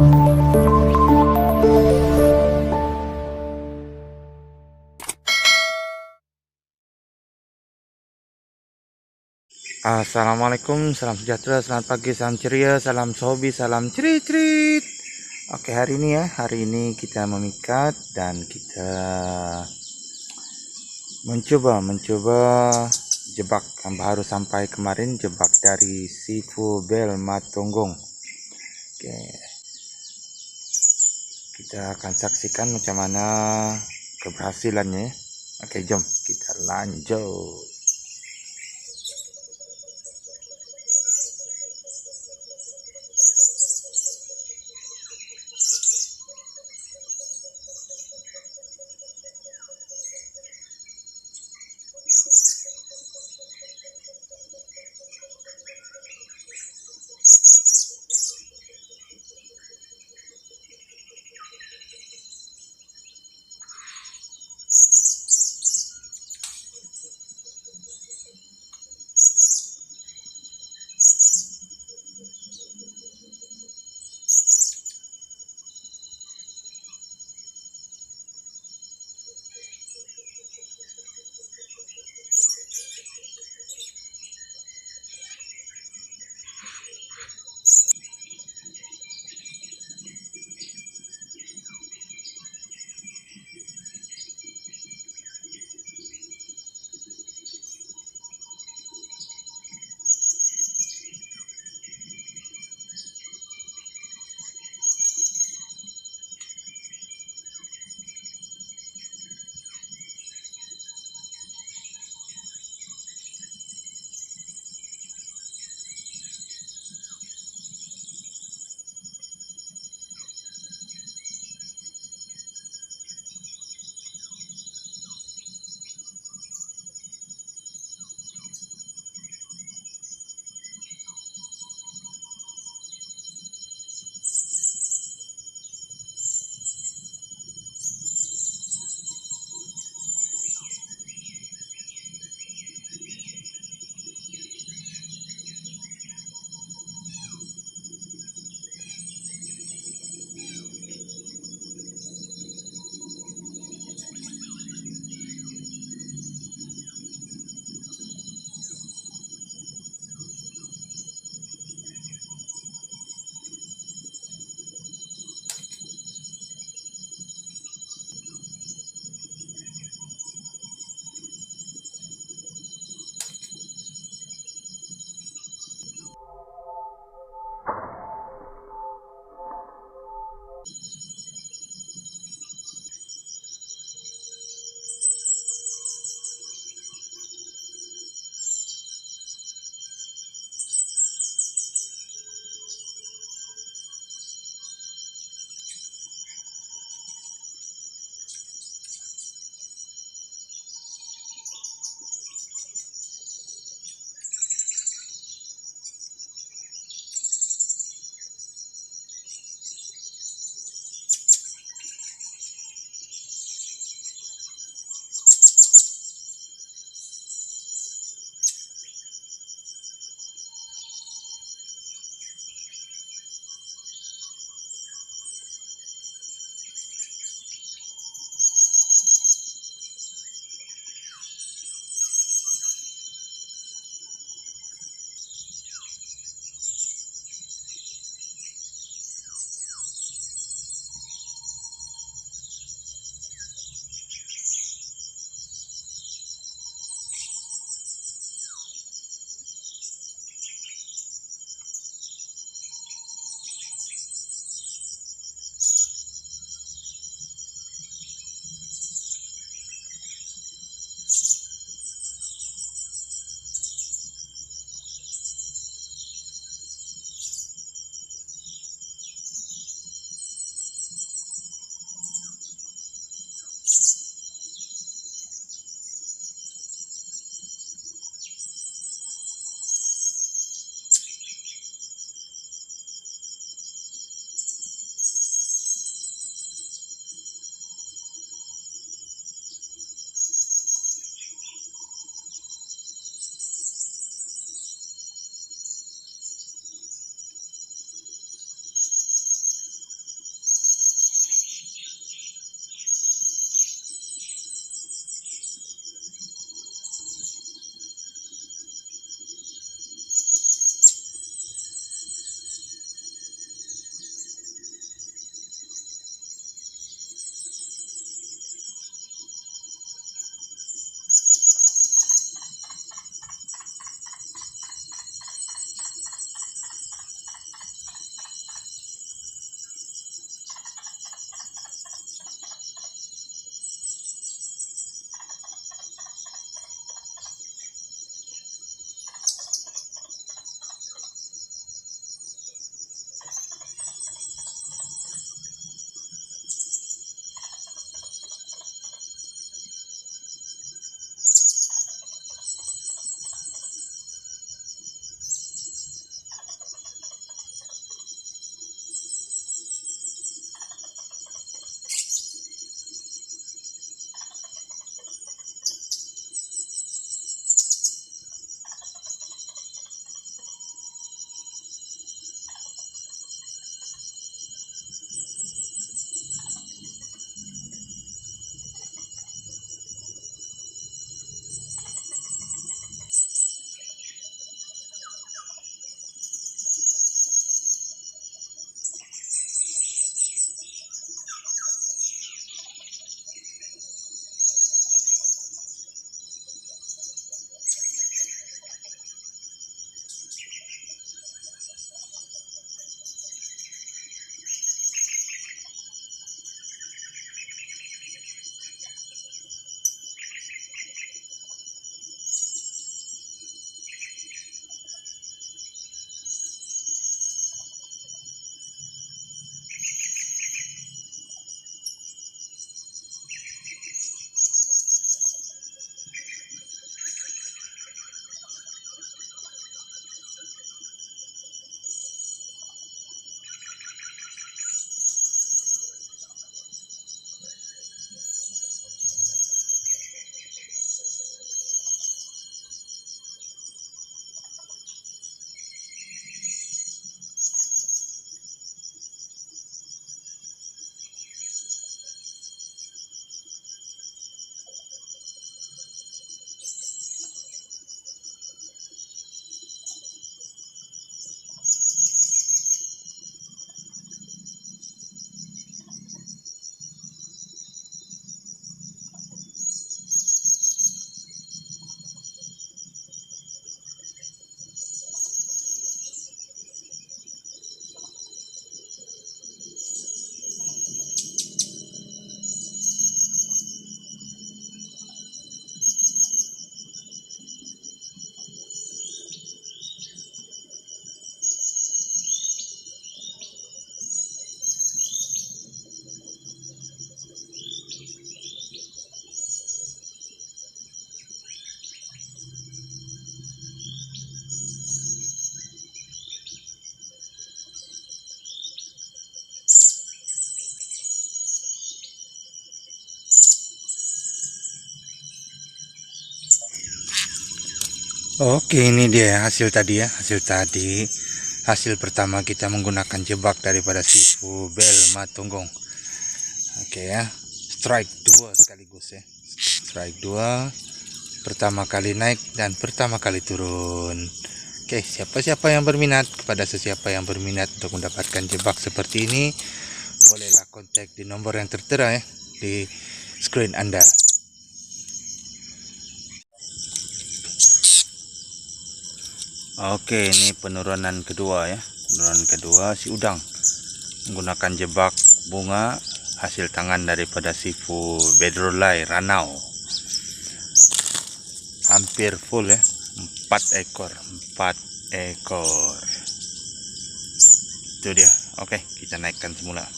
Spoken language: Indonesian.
Assalamualaikum, salam sejahtera, selamat pagi, salam ceria, salam hobi, salam cerit-cerit. Oke, hari ini kita memikat dan kita mencoba jebak yang baru sampai kemarin, jebak dari Sifu Bel Matonggong. Oke, kita akan saksikan macam mana keberhasilannya. Oke, jom kita lanjut. Oke, ini dia hasil tadi ya, hasil pertama kita menggunakan jebak daripada sifu bel matunggong. Oke ya, strike 2 sekaligus ya, strike 2, pertama kali naik dan pertama kali turun. Oke, siapa yang berminat, kepada sesiapa yang berminat untuk mendapatkan jebak seperti ini, bolehlah kontak di nomor yang tertera ya di screen Anda. Oke, ini penurunan kedua ya. Penurunan kedua si udang menggunakan jebak bunga hasil tangan daripada sifu bedrolai ranau. Hampir full ya. 4 ekor. Itu dia. Oke, kita naikkan semula.